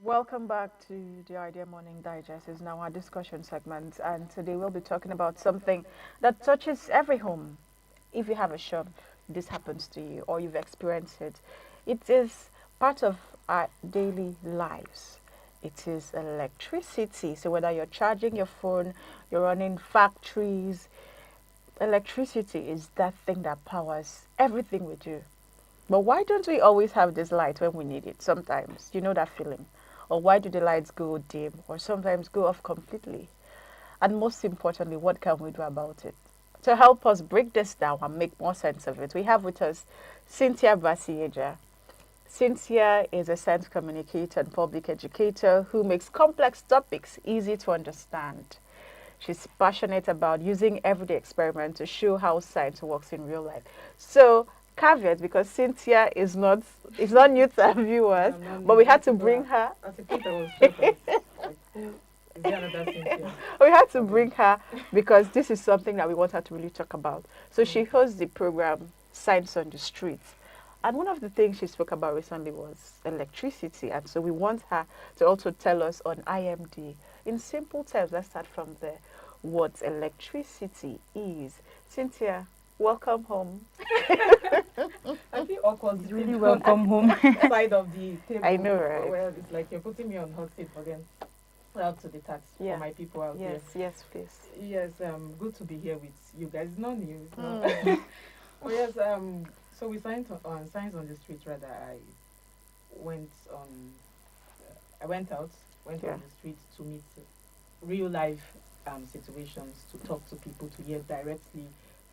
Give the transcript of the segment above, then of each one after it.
Welcome back to the Idea Morning Digest. Is now our discussion segment, and today we'll be talking about something that touches every home. If you have a shop, this happens to you, or you've experienced it. It is part of our daily lives. It is electricity. So whether you're charging your phone, you're running factories, electricity is that thing that powers everything we do. But why don't we always have this light when we need it? Sometimes, you know that feeling. Or why do the lights go dim or sometimes go off completely? And most importantly, what can we do about it? To help us break this down and make more sense of it, we have with us Cynthia Basieja. Cynthia is a science communicator and public educator who makes complex topics easy to understand. She's passionate about using everyday experiments to show how science works in real life. So, caveat, because Cynthia is not new to our viewers, but we had to bring her. As a kid, I was shocked. Like, who is there another Cynthia? We had to bring her because this is something that we want her to really talk about. So she hosts the program Science on the Streets. And one of the things she spoke about recently was electricity. And so we want her to also tell us on IMD. In simple terms, let's start from there. What electricity is. Cynthia, welcome home. I feel awkward. It's really welcome home. Side of the table. I know, right? Well, it's like you're putting me on hot seat, but then out to the tax for my people out Yes, yes, please. there. Yes, good to be here with you guys. It's not new. It's not. Oh yes. So we signed on Science on the Street. Rather, went on. I went out, went on the street to meet real life situations, to talk to people, to hear directly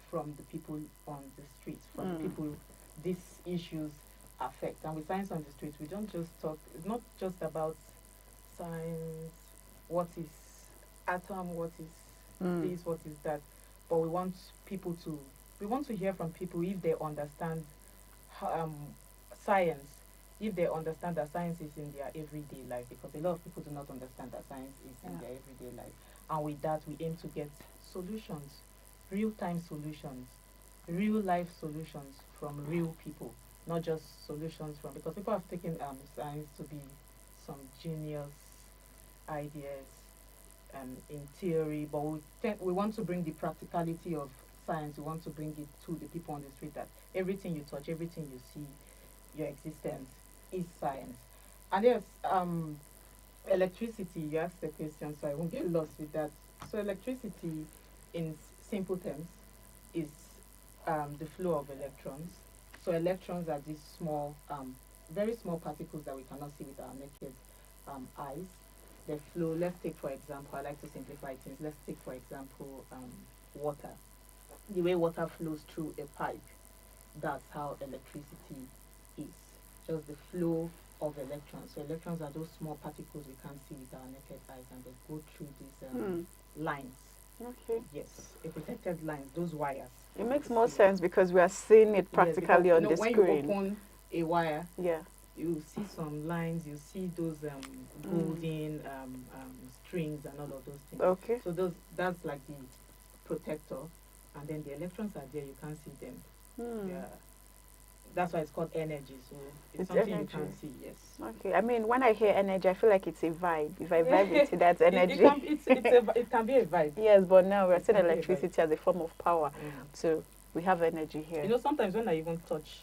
from the people on the street, from the people these issues affect. And with Science on the Street, we don't just talk, it's not just about science, what is atom, what is this, what is that, but we want to hear from people if they understand science, if they understand that science is in their everyday life, because a lot of people do not understand that science is in their everyday life. And with that, we aim to get solutions, real-time solutions, real-life solutions from real people, not just solutions from, because people have taken science to be some genius ideas in theory, but we want to bring the practicality of science. We want to bring it to the people on the street, that everything you touch, everything you see, your existence is science. And yes, electricity, you asked the question, so I won't get lost with that. So electricity, in simple terms, is the flow of electrons. So electrons are these small, very small particles that we cannot see with our naked eyes. They flow. Let's take, for example, I like to simplify things. Let's take, for example, water. The way water flows through a pipe, that's how electricity is. Just the flow of electrons. So electrons are those small particles we can't see with our naked eyes, and they go through these lines. Okay. Yes, a protected lines, those wires. It makes more sense because we are seeing it practically on the screen. When you open a wire, Yeah. you see some lines, you see those golden strings and all of those things. Okay. So that's like the protector, and then the electrons are there, you can't see them. Yeah. That's why it's called energy. So it's something energy. you can't see, yes. Okay. I mean, when I hear energy, I feel like it's a vibe. If I vibe with it, that's energy. It can be a vibe. Yes, but now we're seeing can be a electricity as a form of power. So we have energy here. You know, sometimes when I even touch,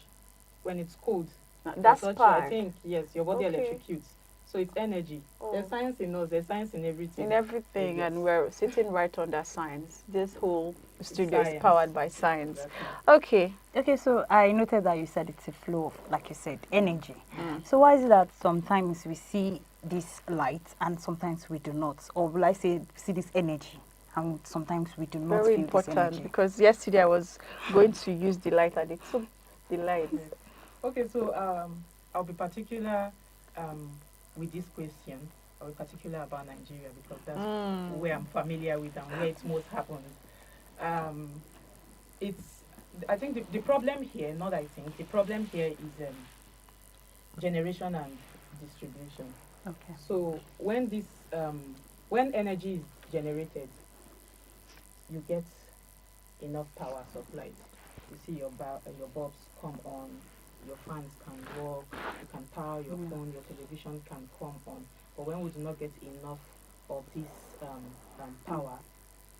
when it's cold, That's touch, part. I think, yes, your body Okay. electrocutes. So it's energy. There's science in us, there's science in everything. In everything, Yes. and we're sitting right under science. This whole studio is Science. powered by science. Exactly. Okay. Okay, so I noted that you said it's a flow of, like you said, energy. So why is it that sometimes we see this light and sometimes we do not? Or will I say see this energy and sometimes we do not Very feel important this energy? because yesterday I was going to use the light and it took the light. Okay, so I'll be particular with this question. I'll be particular about Nigeria because that's where I'm familiar with and where it most happens. I think the problem here, not I think, the problem here is generation and distribution. Okay. So when when energy is generated, you get enough power supplied. You see your bulbs come on, your fans can work, you can power your phone, your television can come on, But when we do not get enough of this power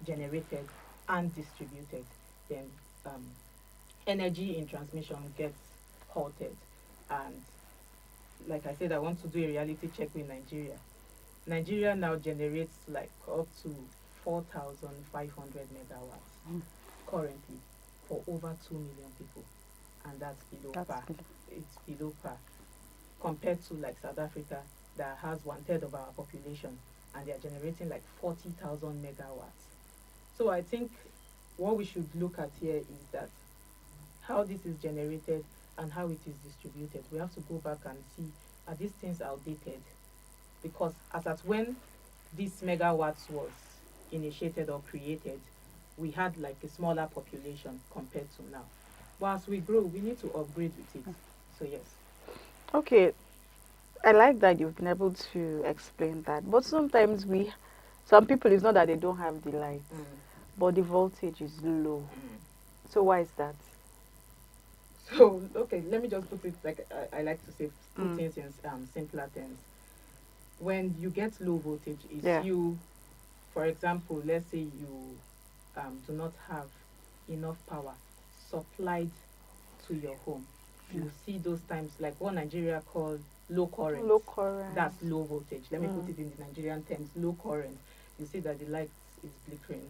generated and distributed, then um, energy in transmission gets halted. And like I said, I want to do a reality check with Nigeria. Nigeria now generates like up to 4,500 megawatts currently for over 2 million people. And that's below That's par. below. It's below par compared to like South Africa that has 1/3 of our population and they are generating like 40,000 megawatts. So I think what we should look at here is that how this is generated and how it is distributed. We have to go back and see, are these things outdated? Because as at when this megawatts was initiated or created, we had like a smaller population compared to now. But as we grow, we need to upgrade with it. So yes. Okay, I like that you've been able to explain that. But sometimes some people, it's not that they don't have the light, but the voltage is low. So why is that? So, okay, let me just put it like I like to say, put things in simpler terms. When you get low voltage, it's Yeah. you, for example, let's say you do not have enough power supplied to your home. You see those times, like what Nigeria calls low current. Low current. That's low voltage. Let me put it in the Nigerian terms, low current. You see that the light is flickering.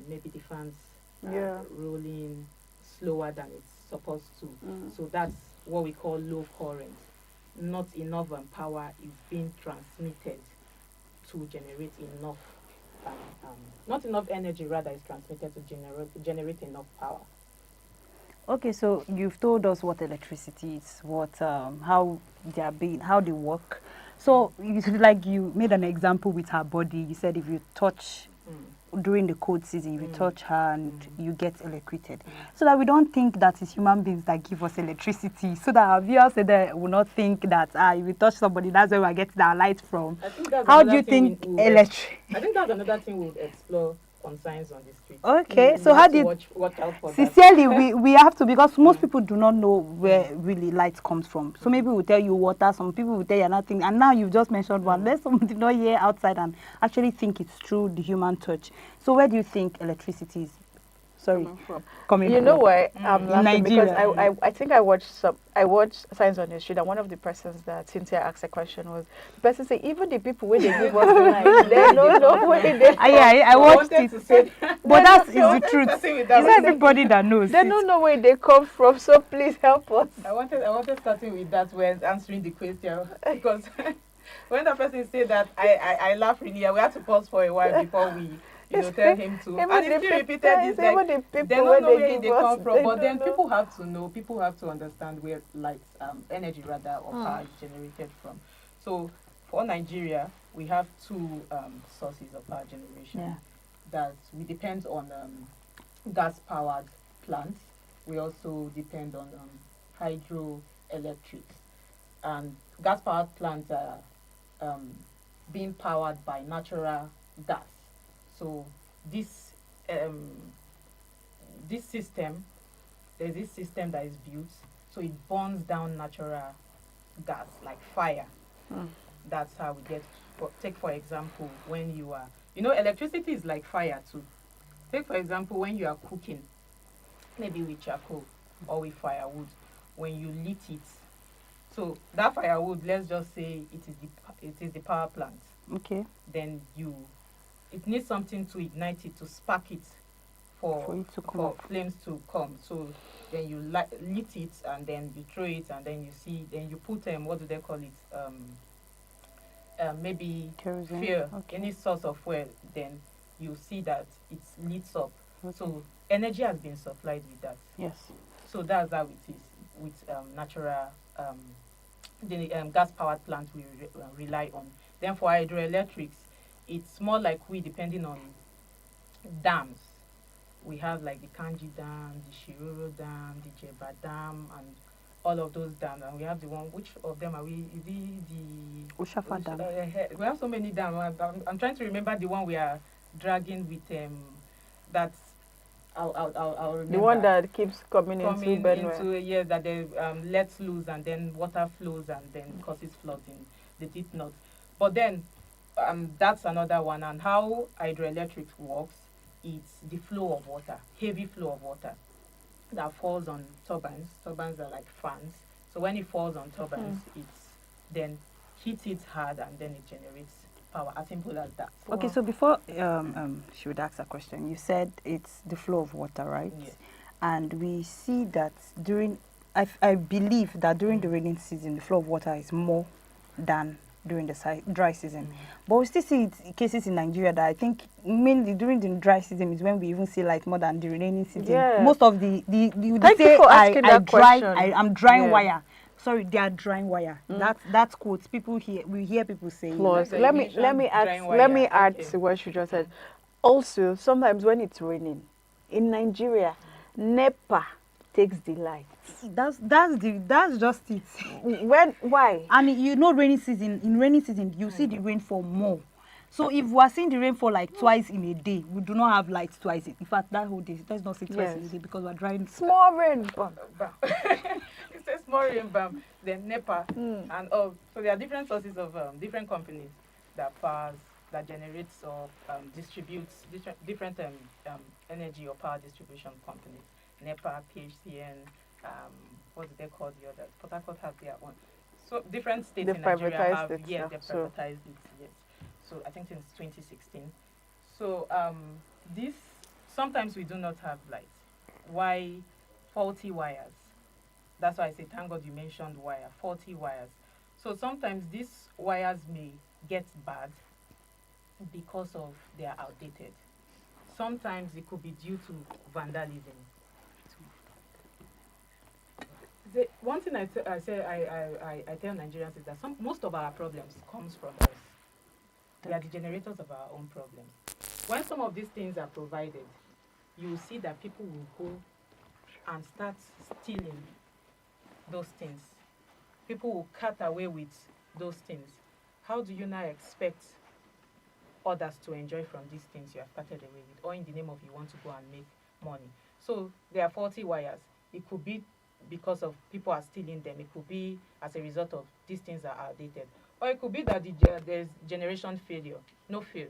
Maybe the fans Yeah. rolling slower than it's supposed to. So that's what we call low current. Not enough power is being transmitted to generate enough, not enough energy rather is transmitted to generate enough power. Okay, so you've told us what electricity is, what how they are being, how they work. So you made an example with her body. You said if you touch during the cold season, if you touch her and you get electrocuted. So that we don't think that it's human beings that give us electricity. So that our viewers will not think that if we touch somebody, that's where we're getting our light from. I think that's How do another you thing think electric? I think that's another thing we'll explore on Science on the Street. Okay, so We how have do to you watch out for that. sincerely we have to, because most people do not know where really light comes from. So maybe we'll tell you water, some people will tell you nothing, and now you've just mentioned one. Let somebody not hear outside and actually think it's through the human touch. So where do you think electricity is coming You know from? why I'm laughing? Because Nigeria. I think I watched Science on the Street, and one of the persons that Cynthia asked a question was, the person said, even the people where they give us the light, they don't know where they I watched wanted it, to say but that is I the wanted truth. to say with It's that not one. everybody that knows. They don't know where they come from, so please help us. I wanted starting with that when answering the question because when the person said that I laugh really. We had to pause for a while before we tell him to. Even And the he still repeated people- this like even the they people don't where know they where give they us, come from. they But don't then know. people have to know. People have to understand where light energy rather or power is generated from. So for Nigeria, we have two sources of power generation. Yeah. That we depend on gas-powered plants. We also depend on hydroelectric. And gas-powered plants are being powered by natural gas. So this um, this system, there's this system that is built, so it burns down natural gas like fire. That's how we get. Take for example, when you are, electricity is like fire too. Take for example, when you are cooking, maybe with charcoal or with firewood, when you lit it. So that firewood, let's just say it is the power plant. Okay. Then it needs something to ignite it, to spark it For it to come up. flames to come. So then you lit it and then you throw it and then then you put what do they call it? Maybe Kerosene. fuel, Okay. any source of fuel, then you see that it lit up. Okay. So energy has been supplied with that. Yes. So that's how it is with natural, the gas powered plants we rely on. Then for hydroelectrics, it's more like we depending on dams. We have like the Kanji Dam, the Shiroro Dam, the Jeba Dam, and all of those dams. And we have the one, which of them are we? Is it the Ushafa Dam. we have so many dams. I'm trying to remember the one we are dragging with that's I'll remember. The one that keeps coming into Coming Benue. into yes, that they lets loose and then water flows and then causes flooding. They did not. But then that's another one. And how hydroelectric works, it's the flow of water, heavy flow of water that falls on turbines. Turbines are like fans. So when it falls on turbines, it's then hits it hard and then it generates power. As simple as that. Okay, Wow. so before she would ask a question, you said it's the flow of water, right? Yes. And we see that during, I believe that during the rainy season, the flow of water is more than during the dry season. But we still see cases in Nigeria that I think mainly during the dry season is when we even see light more than the rainy season. Yes. Most of the Thank you for asking that question. I'm drying Yeah. wire. Sorry, they are drying wire. That's quotes. People hear, we hear people say. Plus, Like let you me mentioned add drying let me wire. add Okay. to what you just said. Also, sometimes when it's raining in Nigeria, NEPA takes the light. That's just it. Why? And you know, rainy season, in rainy season, you see the rainfall more. So if we are seeing the rainfall like twice in a day, we do not have lights twice. In fact, that whole day, let's not say twice in a Yes. day because we're drying. Small rain. Bam. It says small rain, bam. Then NEPA and oh, so there are different sources of different companies that powers, that generates or distributes different energy or power distribution companies. NEPA, PHCN, what do they call the other? Port Harcourt has their own. So different states They in Nigeria privatized have, it, yes, yeah, they so- privatized it, yes. So I think since 2016. So this, sometimes we do not have lights. Why? Faulty wires. That's why I say thank God you mentioned wire, faulty wires. So sometimes these wires may get bad because of they are outdated. Sometimes it could be due to vandalism. One thing I tell Nigerians is that most of our problems comes from us. We are the generators of our own problems. When some of these things are provided, you will see that people will go and start stealing those things. People will cut away with those things. How do you now expect others to enjoy from these things you have started away with, or in the name of you want to go and make money? So there are faulty wires. It could be because of people are stealing them. It could be as a result of these things are outdated. Or it could be that there's generation failure, no fail.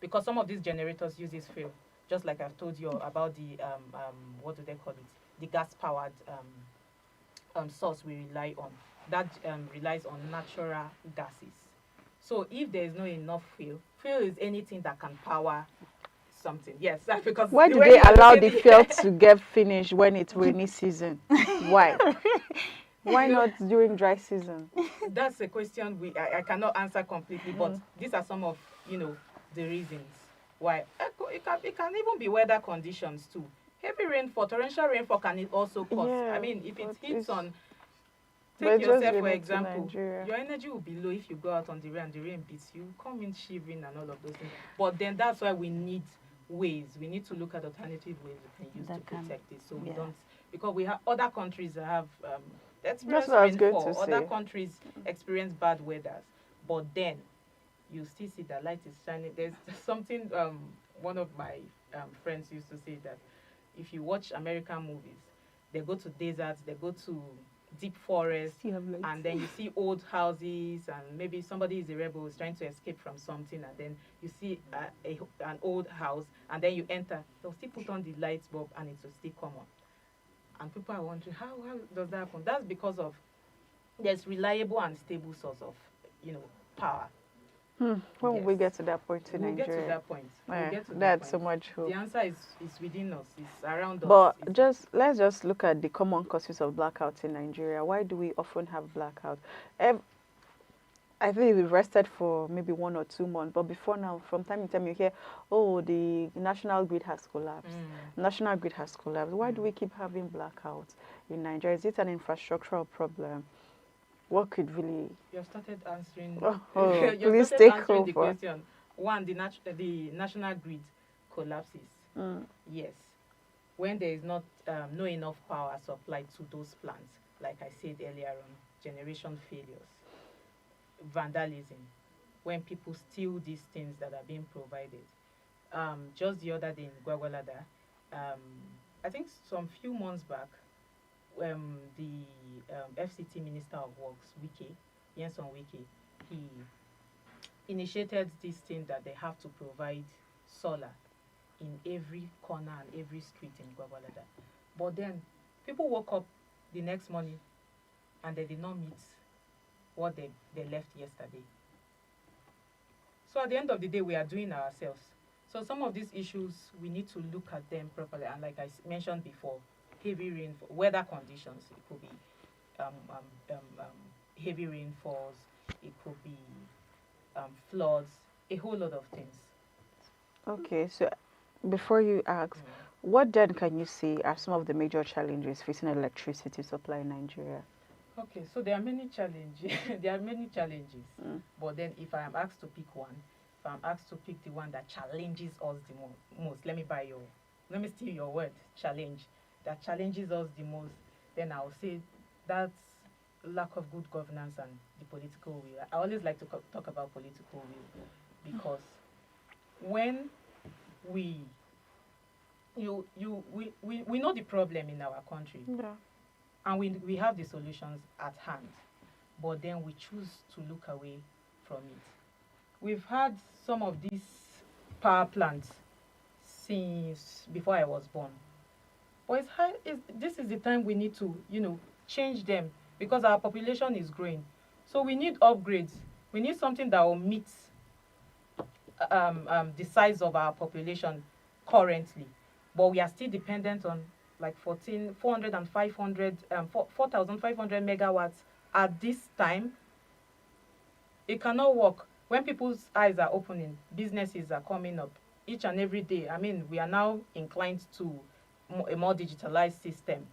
Because some of these generators uses fuel, just like I've told you about the what do they call it? The gas-powered source we rely on. That relies on natural gases. So if there is not enough fuel is anything that can power something. Yes, because Why the do way they you are allow looking the fuel to get finished when it's rainy season? Why? Why You know, not during dry season? that's a question I cannot answer completely, but these are some of the reasons why. It can even be weather conditions too. Heavy rainfall, torrential rainfall can also cause. I Yeah, mean, if it but hits on, but take it's just yourself for unique to example, Nigeria. your energy will be low if you go out on the rain and the rain beats you. Come in shivering and all of those things. But then that's why we need ways. We need to look at alternative ways we can use That to can- protect it, so we yeah. don't, because we have other countries that have experience what I was going rainfall. to Other say. countries experience bad weathers, but then you still see that light is shining. There's something one of my friends used to say that if you watch American movies, they go to deserts, they go to deep forests, Still have lights. and then you see old houses, and maybe somebody is a rebel who's trying to escape from something, and then you see an old house, and then you enter, they'll still put on the light bulb and it will still come on. And people are wondering, how does that happen? That's because of there's reliable and stable source of power. When will we Yes. get to that point in We'll get to Nigeria? that point. We'll Yeah, get to that that's so point. much hope. The answer is within us. It's around us. But It's- let's just look at the common causes of blackouts in Nigeria. Why do we often have blackouts? I think we've rested for maybe 1 or 2 months, but before now, from time to time, you hear, "Oh, the national grid has collapsed." National grid has collapsed. Why do we keep having blackouts in Nigeria? Is it an infrastructural problem? What could really? You have started answering. Oh, you please have started take answering the over. question. One, the national grid collapses. Yes, when there is not no enough power supplied to those plants, like I said earlier on, generation failures, vandalism, when people steal these things that are being provided. Just the other day in Gwagwalada, I think some few months back, the FCT Minister of Works, Wike, Yenson Wike, he initiated this thing that they have to provide solar in every corner and every street in Gwagwalada. But then people woke up the next morning and they did not meet what they left yesterday. So at the end of the day, we are doing ourselves. So some of these issues, we need to look at them properly. And like I mentioned before, heavy rain, weather conditions, it could be heavy rainfalls, it could be floods, a whole lot of things. Okay, so before you ask, what then can you see are some of the major challenges facing electricity supply in Nigeria? Okay, so there are many challenges. There are many challenges. But then if I am asked to pick one, if I'm asked to pick the one that challenges us the most, let me steal your word, challenge, that challenges us the most, then I'll say that's lack of good governance and the political will. I always like to talk about political will because when we know the problem in our country. Yeah. And we have the solutions at hand, but then we choose to look away from it. We've had some of these power plants since before I was born. But this is the time we need to, change them because our population is growing. So we need upgrades. We need something that will meet the size of our population currently. But we are still dependent on like 4,500 megawatts at this time. It cannot work. When people's eyes are opening, businesses are coming up each and every day. I mean, we are now inclined to a more digitalized system.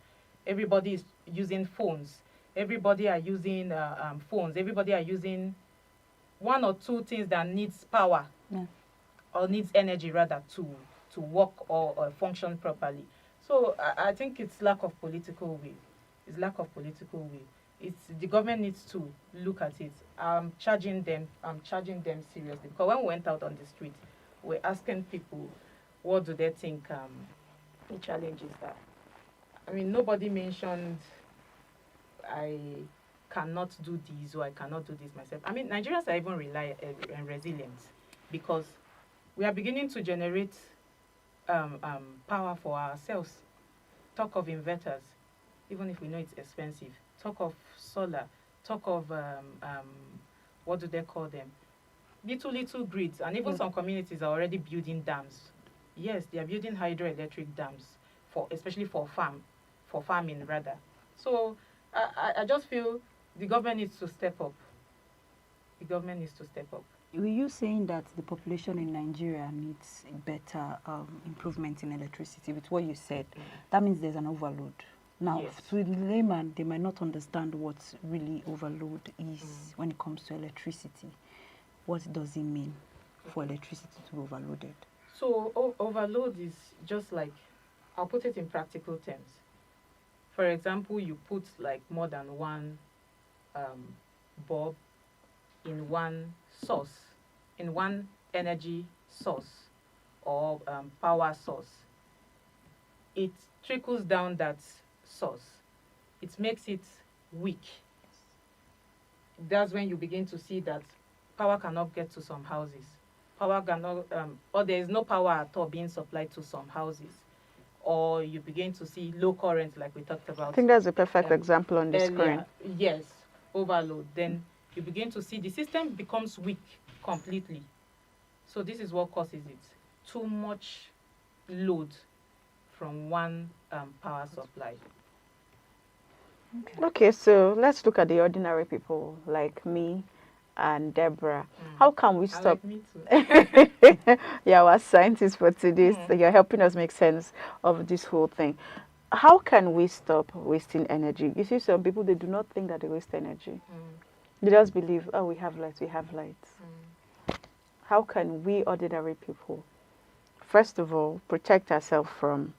Everybody is using phones. Everybody are using phones. Everybody are using one or two things that needs power or needs energy rather to work or function properly. So I think it's lack of political will. It's lack of political will. The government needs to look at it. I'm charging them seriously. Because when we went out on the street, we're asking people what do they think the challenge is that. I mean, nobody mentioned I cannot do this or I cannot do this myself. I mean, Nigerians are even resilient because we are beginning to generate power for ourselves. Talk of inverters, even if we know it's expensive. Talk of solar. Talk of what do they call them? Little grids, and even some communities are already building dams. Yes, they are building hydroelectric dams especially for farming rather. So I just feel the government needs to step up. The government needs to step up. Were you saying that the population in Nigeria needs a better improvement in electricity with what you said? That means there's an overload. Now, Yes. to the layman, they might not understand what really overload is when it comes to electricity. What does it mean for electricity to be overloaded? So overload is just like, I'll put it in practical terms. For example, you put like more than one bulb in one source, in one energy source or power source. It trickles down that source. It makes it weak. That's when you begin to see that power cannot get to some houses. Power cannot, or there is no power at all being supplied to some houses. Or you begin to see low current, like we talked about. I think that's a perfect example on the screen. Yes, overload. Then you begin to see the system becomes weak completely. So this is what causes it. Too much load from one power supply. Okay, so let's look at the ordinary people like me and Deborah. How can we stop? Like me too. Yeah, our scientists for today, so you're helping us make sense of this whole thing. How can we stop wasting energy? You see, some people, they do not think that they waste energy. They just believe, oh, we have lights, we have lights. How can we ordinary people, first of all, protect ourselves from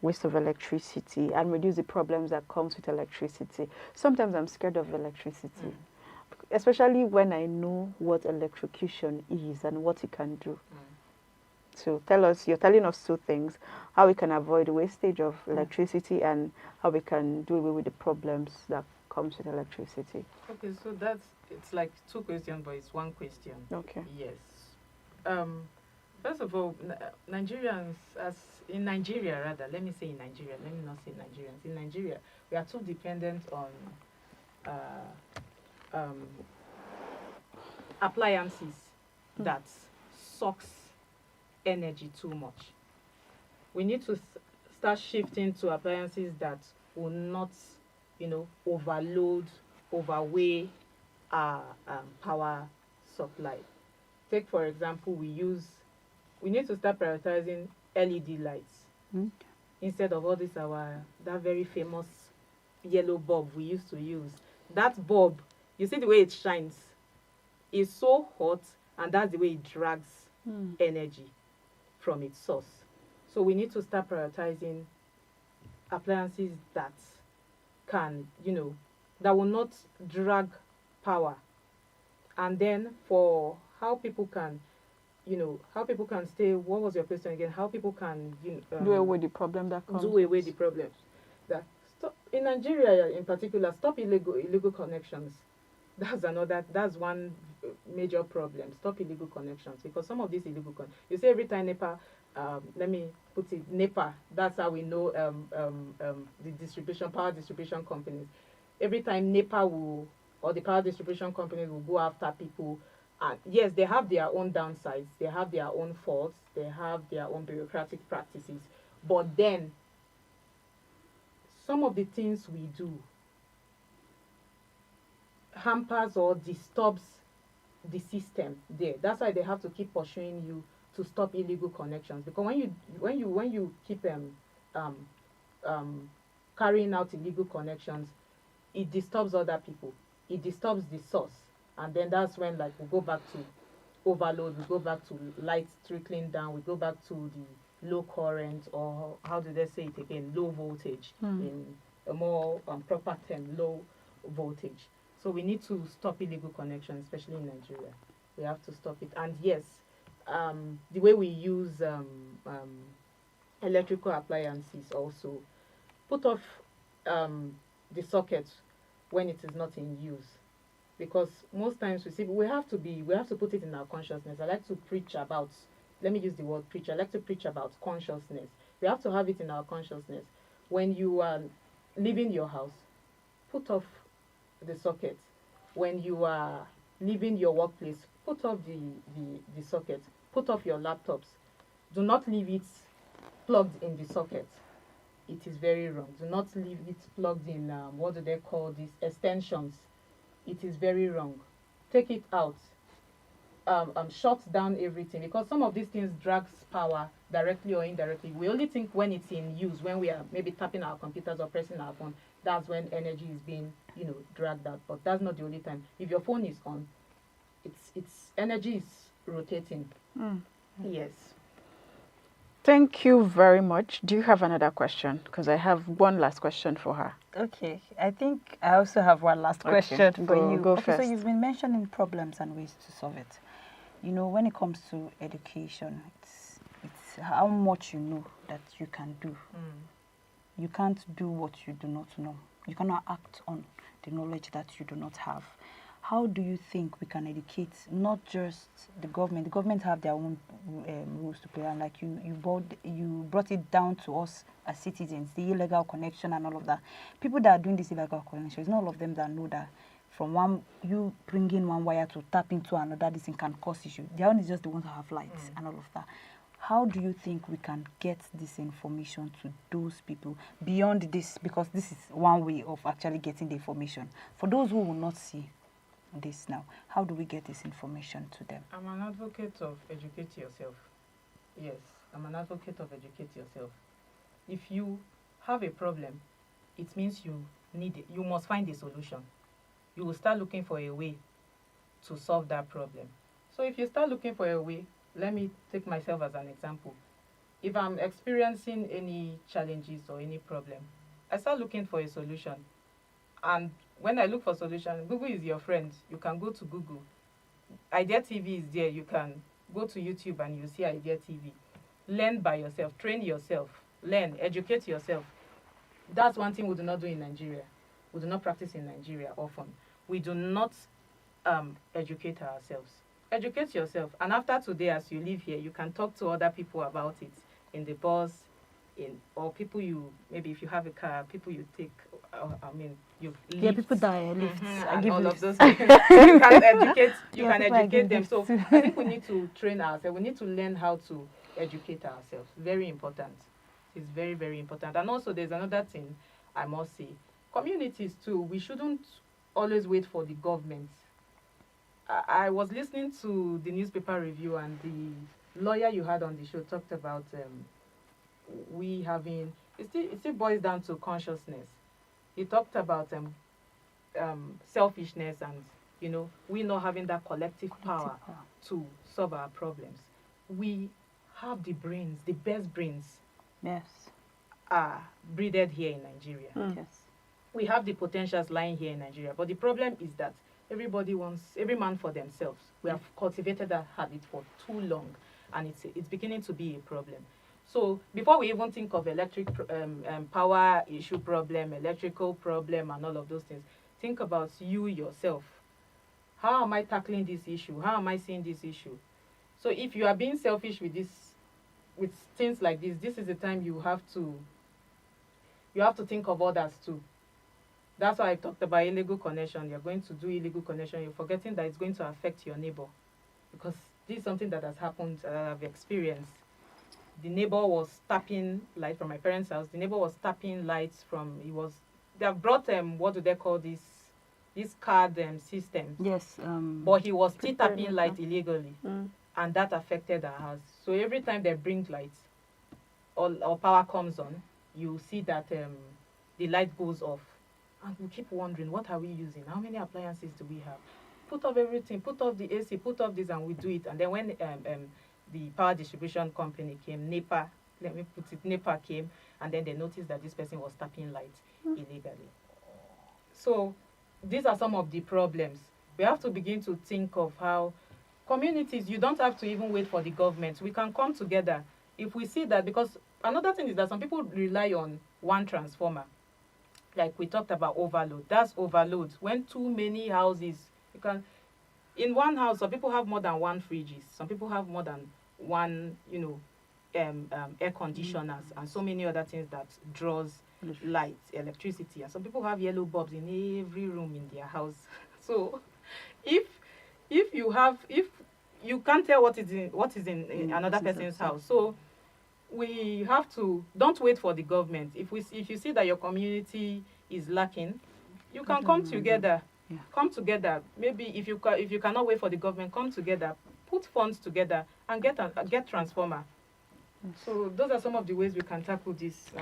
waste of electricity and reduce the problems that comes with electricity? Sometimes I'm scared of electricity, especially when I know what electrocution is and what it can do. So you're telling us two things: how we can avoid wastage of electricity and how we can do away with the problems that comes with electricity. Okay, so that's it's like two questions, but it's one question. Okay. Yes. Um, First of all, Nigerians, as in Nigeria rather, let me say in Nigeria, let me not say Nigerians. In Nigeria, we are too dependent on um, appliances that sucks energy too much. We need to start shifting to appliances that will not, overload, overweigh our power supply. Take for example, we need to start prioritizing LED lights Mm. instead of all this that very famous yellow bulb we used to use. That bulb, you see the way it shines, is so hot, and that's the way it drags energy from its source. So we need to start prioritizing appliances that can, that will not drag power. And then for how people can, stay. What was your question again? How people can, Do away with the problem that comes. do away the problems. That stop in Nigeria in particular. Stop illegal connections. That's one major problem. Stop illegal connections, because some of these you see every time NEPA, let me put it, NEPA, that's how we know the power distribution companies. Every time NEPA will, or the power distribution companies will go after people, and yes, they have their own downsides, they have their own faults, they have their own bureaucratic practices, but then some of the things we do hampers or disturbs the system there. That's why they have to keep pursuing you to stop illegal connections. Because when you keep um, carrying out illegal connections, it disturbs other people. It disturbs the source, and then that's when, like, we go back to overload. We go back to lights trickling down. We go back to the low current, or how do they say it again? Low voltage, in a more proper term, low voltage. So we need to stop illegal connections, especially in Nigeria. We have to stop it. And yes, the way we use electrical appliances also, put off the socket when it is not in use, because most times we have to put it in our consciousness. I like to preach about, let me use the word preach. I like to preach about consciousness. We have to have it in our consciousness. When you are leaving your house, put off the socket. When you are leaving your workplace, put off the socket. Put off your laptops. Do not leave it plugged in the socket. It is very wrong. Do not leave it plugged in, what do they call these, extensions. It is very wrong. Take it out. Shut down everything, because some of these things drags power directly or indirectly. We only think when it's in use, when we are maybe tapping our computers or pressing our phone, that's when energy is being, dragged out. But that's not the only time. If your phone is on, it's energy is rotating. Yes. Thank you very much. Do you have another question? Because I have one last question for her. Okay, I think I also have one last question for you. Go Okay, first. so you've been mentioning problems and ways to solve it. When it comes to education, it's how much you know that you can do. You can't do what you do not know. You cannot act on the knowledge that you do not have. How do you think we can educate not just the government? The government have their own rules to play, and like you brought it down to us as citizens, the illegal connection and all of that. People that are doing this illegal connection, it's not all of them that know that from you bringing one wire to tap into another, this thing can cause issue. Their own is just the ones that have lights and all of that. How do you think we can get this information to those people beyond this? Because this is one way of actually getting the information. For those who will not see this now, how do we get this information to them? I'm an advocate of educate yourself. Yes, I'm an advocate of educate yourself. If you have a problem, it means you must find a solution. You will start looking for a way to solve that problem. So if you start looking for a way, let me take myself as an example. If I'm experiencing any challenges or any problem, I start looking for a solution. And when I look for solution, Google is your friend. You can go to Google. Idea TV is there. You can go to YouTube and you see Idea TV. Learn by yourself. Train yourself. Learn. Educate yourself. That's one thing we do not do in Nigeria. We do not practice in Nigeria often. We do not educate ourselves. Educate yourself, and after today, as you live here, you can talk to other people about it in the bus, or people you, maybe if you have a car, people you take. You Yeah, lift, people die lifts. I and give all of lifts. those. You can educate. You Yeah, can people I educate give them. lifts So to. I think we need to train ourselves. We need to learn how to educate ourselves. Very important. It's very, very important. And also, there's another thing I must say. Communities too. We shouldn't always wait for the government. I was listening to the newspaper review, and the lawyer you had on the show talked about we having, it still boils down to consciousness. He talked about selfishness, and we not having that collective power to solve our problems. We have the brains, the best brains Yes. are breeded here in Nigeria. Yes. We have the potentials lying here in Nigeria, but the problem is that everybody wants every man for themselves. We have cultivated that habit for too long, and it's beginning to be a problem. So before we even think of electric power issue problem, electrical problem, and all of those things, think about you yourself. How am I tackling this issue? How am I seeing this issue? So if you are being selfish with with things like this is the time you have to think of others too. That's why I talked about illegal connection. You're going to do illegal connection. You're forgetting that it's going to affect your neighbor, because this is something that has happened. I've experienced. The neighbor was tapping light from my parents' house. The neighbor was tapping lights from. They have brought what do they call this? This card systems. Yes. But he was still Prepared tapping light illegally, and that affected our house. So every time they bring lights or power comes on, you see that the light goes off. And we keep wondering, what are we using? How many appliances do we have? Put off everything, put off the AC, put off this, and we do it. And then when the power distribution company came, NEPA, NEPA came, and then they noticed that this person was tapping lights illegally. So these are some of the problems. We have to begin to think of how communities, you don't have to even wait for the government. We can come together. If we see that, because another thing is that some people rely on one transformer. Like we talked about overload. That's overload. When too many houses, in one house, some people have more than one fridges. Some people have more than one, air conditioners, and so many other things that draws light, electricity. And some people have yellow bulbs in every room in their house. So if you can't tell what is in another person's house. So we have to, don't wait for the government. If you see that your community is lacking, you can come together. Yeah. Come together. Maybe if you cannot wait for the government, come together, put funds together, and get transformer. So those are some of the ways we can tackle this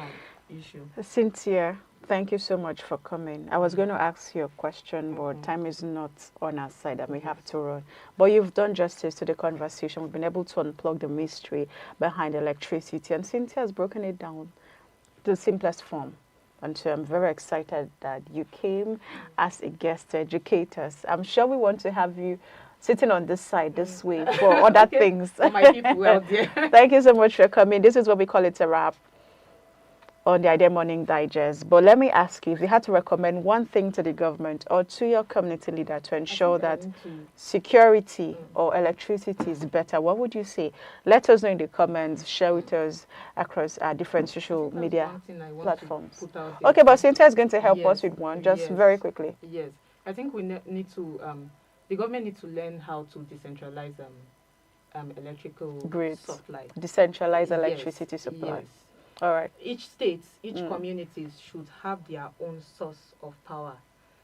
issue. Cynthia, thank you so much for coming. I was going to ask you a question, but time is not on our side and we have to run. But you've done justice to the conversation. We've been able to unplug the mystery behind electricity, and Cynthia has broken it down to the simplest form. And so I'm very excited that you came as a guest to educate us. I'm sure we want to have you sitting on this side this way for other things. For my people out there. Thank you so much for coming. This is what we call it a wrap on the Idea Morning Digest. But let me ask you, if you had to recommend one thing to the government or to your community leader to ensure that security or electricity is better, what would you say? Let us know in the comments, share with us across our different social media platforms. Okay, but Cynthia is going to help us with one, just very quickly. Yes, I think we need to, the government needs to learn how to decentralize electrical Great. supply. Decentralized electricity supply. Yes. All right. Each state, each communities should have their own source of power.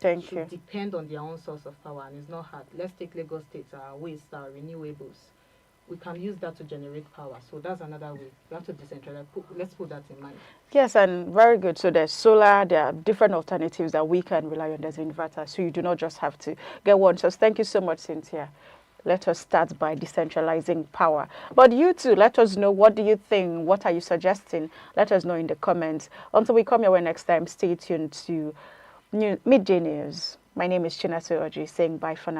Thank you. Should depend on their own source of power, and it's not hard. Let's take Lagos State, our waste, our renewables. We can use that to generate power. So that's another way. We have to decentralize. Let's put that in mind. Yes, and very good. So there's solar, there are different alternatives that we can rely on. There's inverter, so you do not just have to get one. So thank you so much, Cynthia. Let us start by decentralizing power. But you too, let us know, what do you think? What are you suggesting? Let us know in the comments. Until we come your way next time, stay tuned to Midday News. My name is Chinasa Oji, saying bye for now.